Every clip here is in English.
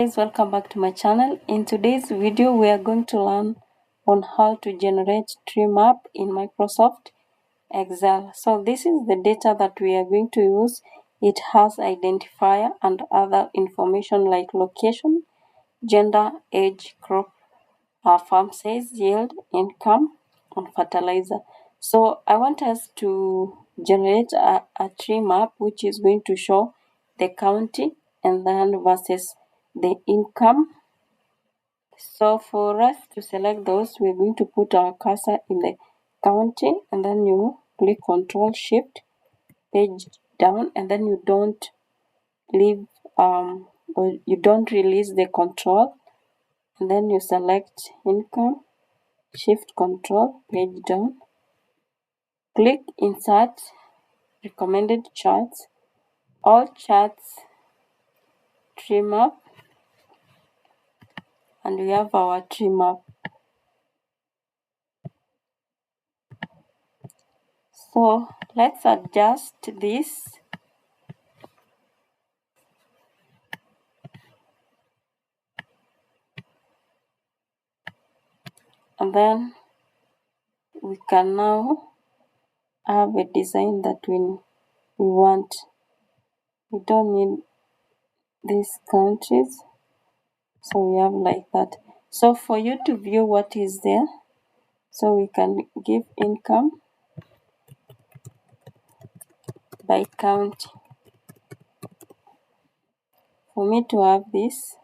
Guys, welcome back to my channel. In today's video we are going to learn on how to generate Treemap in Microsoft Excel. So this is the data that we are going to use. It has identifier and other information like location, gender, age, crop, farm size, yield, income, and fertilizer. So I want us to generate a tree map which is going to show the county and then versus the income. So for us to select those, we're going to put our cursor in the county and then you click Control Shift page down, and then you don't leave or you don't release the control, and then you select income, Shift Control page down, click Insert recommended charts, all charts, Treemap, and we have our Treemap. So let's adjust this. And then we can now have a design that we want. We don't need these countries, so we have like that. So for you to view what is there, so we can give income by county. For me to have this,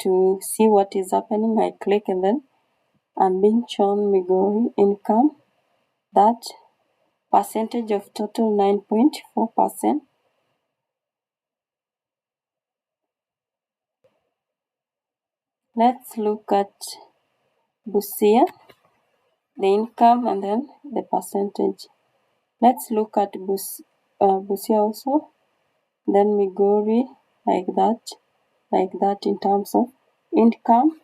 to see what is happening, I click and then I'm being shown Migori income, that percentage of total 9.4%. Let's look at Busia, the income and then the percentage. Let's look at Busia also, then Migori, like that in terms of income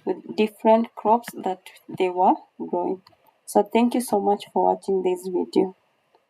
with different crops that they were growing. So thank you so much for watching this video.